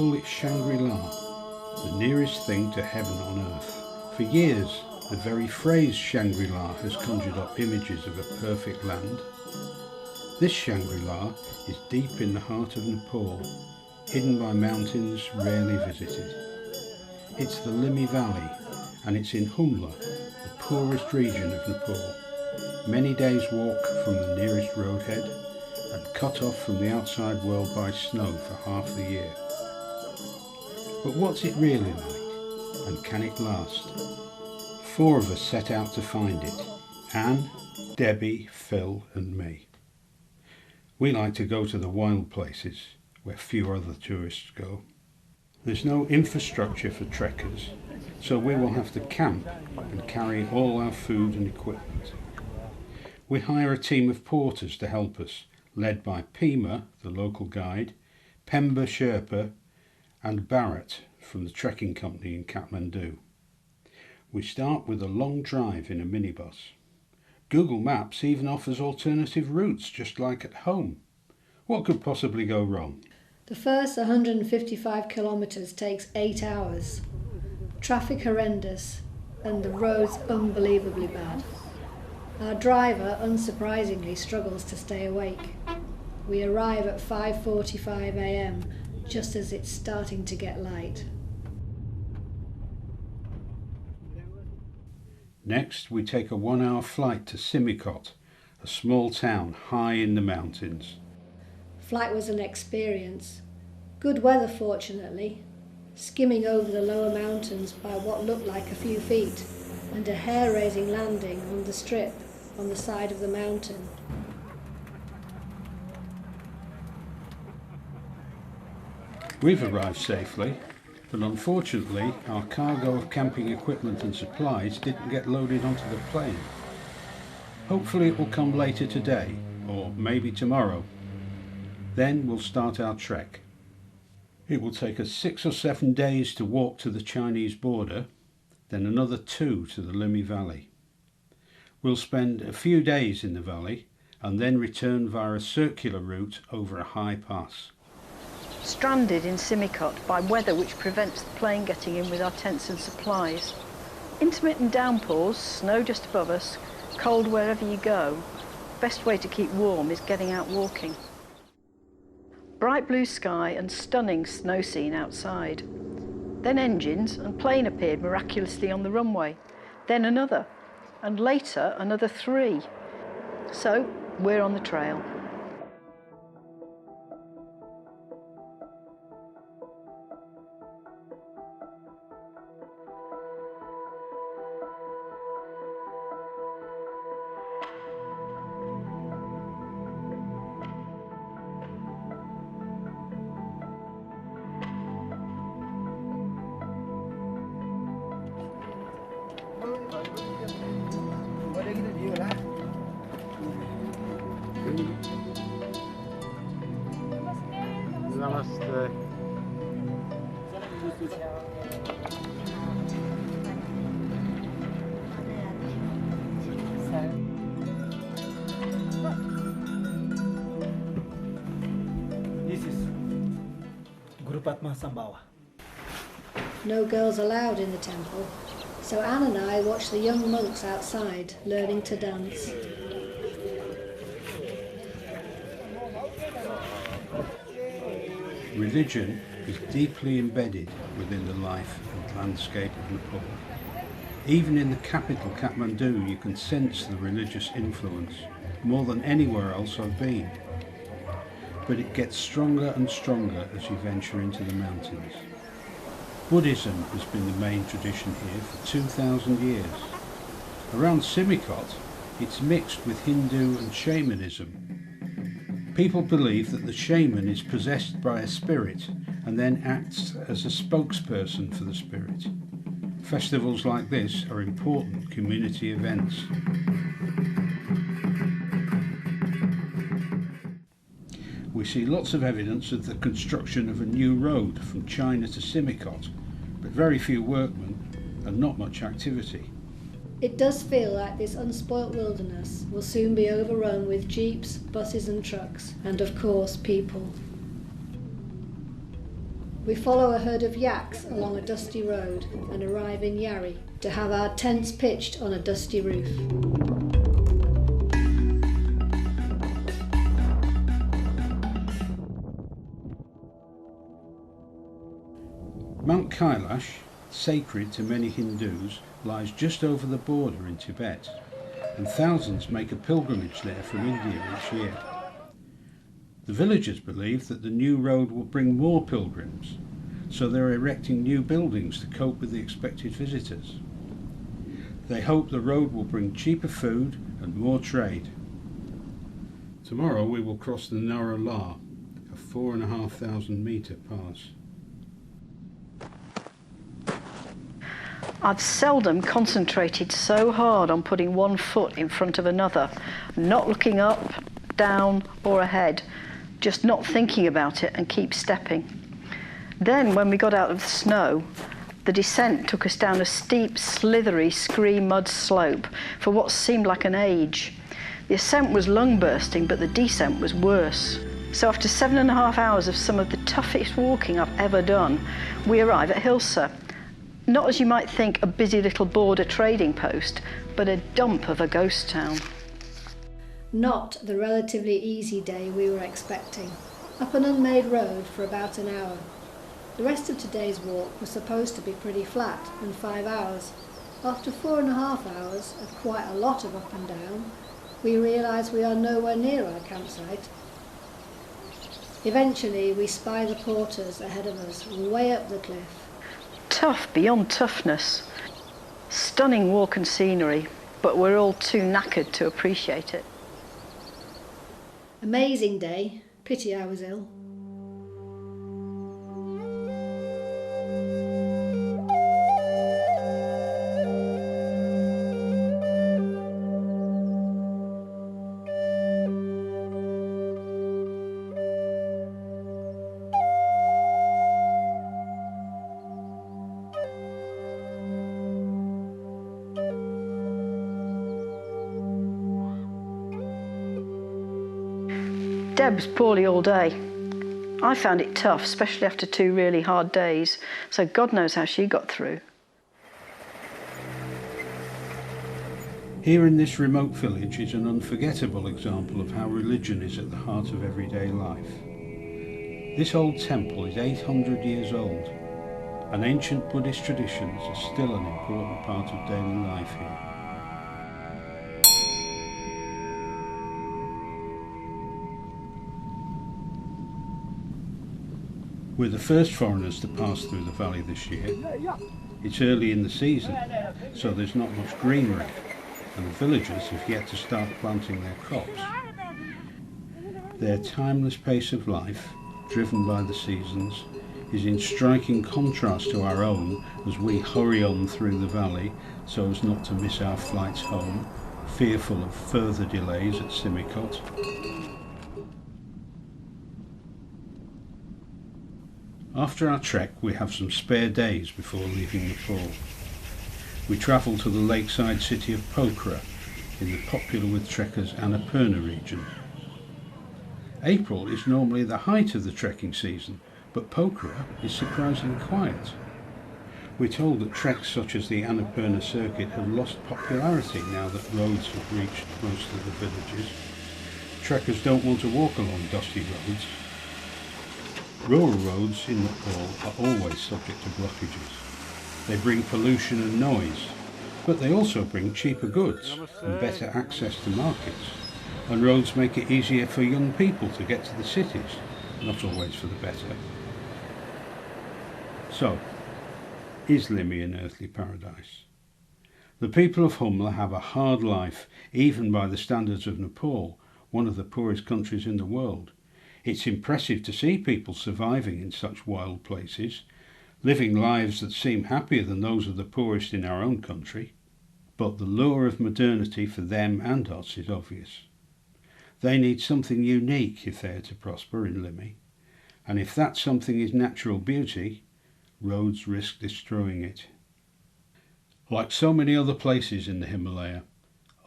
call it Shangri-La, the nearest thing to heaven on earth. For years, the very phrase Shangri-La has conjured up images of a perfect land. This Shangri-La is deep in the heart of Nepal, hidden by mountains rarely visited. It's the HiddenValley, and it's in Humla, the poorest region of Nepal. Many days' walk from the nearest roadhead, and cut off from the outside world by snow for half the year. But what's it really like, and can it last? 4 of us set out to find it: Anne, Debbie, Phil and me. We like to go to the wild places, where few other tourists go. There's no infrastructure for trekkers, so we will have to camp and carry all our food and equipment. We hire a team of porters to help us, led by Pima, the local guide, Pemba Sherpa and Barrett from the trekking company in Kathmandu. We start with a long drive in a minibus. Google Maps even offers alternative routes, just like at home. What could possibly go wrong? The first 155 kilometres takes 8 hours. Traffic horrendous and the roads unbelievably bad. Our driver, unsurprisingly, struggles to stay awake. We arrive at 5:45 a.m, just as it's starting to get light. Next, we take a 1-hour flight to Simikot, a small town high in the mountains. Flight was an experience. Good weather, fortunately, skimming over the lower mountains by what looked like a few feet, and a hair-raising landing on the strip on the side of the mountain. We've arrived safely, but unfortunately our cargo of camping equipment and supplies didn't get loaded onto the plane. Hopefully it will come later today, or maybe tomorrow. Then we'll start our trek. It will take us 6 or 7 days to walk to the Chinese border, then another 2 to the HiddenValley. We'll spend a few days in the valley and then return via a circular route over a high pass. Stranded in Simikot by weather which prevents the plane getting in with our tents and supplies. Intermittent downpours, snow just above us, cold wherever you go. Best way to keep warm is getting out walking. Bright blue sky and stunning snow scene outside. Then engines and plane appeared miraculously on the runway. Then another, and later another 3. So we're on the trail. Namaste. This is Gurupatma Sambhawa. No girls allowed in the temple, so Anne and I watched the young monks outside learning to dance. Religion is deeply embedded within the life and landscape of Nepal. Even in the capital, Kathmandu, you can sense the religious influence more than anywhere else I've been. But it gets stronger and stronger as you venture into the mountains. Buddhism has been the main tradition here for 2,000 years. Around Simikot, it's mixed with Hindu and shamanism. People believe that the shaman is possessed by a spirit and then acts as a spokesperson for the spirit. Festivals like this are important community events. We see lots of evidence of the construction of a new road from China to Simikot, but very few workmen and not much activity. It does feel like this unspoilt wilderness will soon be overrun with jeeps, buses and trucks, and of course people. We follow a herd of yaks along a dusty road and arrive in Yarry to have our tents pitched on a dusty roof. Mount Kailash, sacred to many Hindus, lies just over the border in Tibet, and thousands make a pilgrimage there from India each year. The villagers believe that the new road will bring more pilgrims, so they're erecting new buildings to cope with the expected visitors. They hope the road will bring cheaper food and more trade. Tomorrow we will cross the Nara La, a 4,500 metre pass. I've seldom concentrated so hard on putting one foot in front of another, not looking up, down or ahead, just not thinking about it and keep stepping. Then when we got out of the snow, the descent took us down a steep, slithery, scree mud slope for what seemed like an age. The ascent was lung-bursting, but the descent was worse. So after 7.5 hours of some of the toughest walking I've ever done, we arrive at Hilsa. Not as you might think a busy little border trading post, but a dump of a ghost town. Not the relatively easy day we were expecting. Up an unmade road for about an hour. The rest of today's walk was supposed to be pretty flat and 5 hours. After 4.5 hours of quite a lot of up and down, we realise we are nowhere near our campsite. Eventually we spy the porters ahead of us, way up the cliff. Tough beyond toughness. Stunning walk and scenery, but we're all too knackered to appreciate it. Amazing day. Pity I was ill. Deb's poorly all day. I found it tough, especially after 2 really hard days, so God knows how she got through. Here in this remote village is an unforgettable example of how religion is at the heart of everyday life. This old temple is 800 years old, and ancient Buddhist traditions are still an important part of daily life here. We're the first foreigners to pass through the valley this year. It's early in the season, so there's not much greenery, and the villagers have yet to start planting their crops. Their timeless pace of life, driven by the seasons, is in striking contrast to our own as we hurry on through the valley so as not to miss our flights home, fearful of further delays at Simikot. After our trek, we have some spare days before leaving Nepal. We travel to the lakeside city of Pokhara in the popular with trekkers Annapurna region. April is normally the height of the trekking season, but Pokhara is surprisingly quiet. We're told that treks such as the Annapurna circuit have lost popularity now that roads have reached most of the villages. Trekkers don't want to walk along dusty roads. Rural roads in Nepal are always subject to blockages. They bring pollution and noise, but they also bring cheaper goods and better access to markets. And roads make it easier for young people to get to the cities, not always for the better. So, is Limi an earthly paradise? The people of Humla have a hard life, even by the standards of Nepal, one of the poorest countries in the world. It's impressive to see people surviving in such wild places, living lives that seem happier than those of the poorest in our own country. But the lure of modernity for them and us is obvious. They need something unique if they are to prosper in Limi, and if that something is natural beauty, roads risk destroying it. Like so many other places in the Himalaya,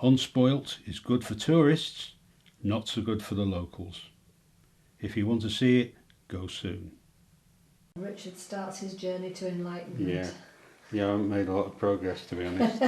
unspoilt is good for tourists, not so good for the locals. If you want to see it, go soon. Richard starts his journey to enlightenment. Yeah. Yeah, I haven't made a lot of progress, to be honest.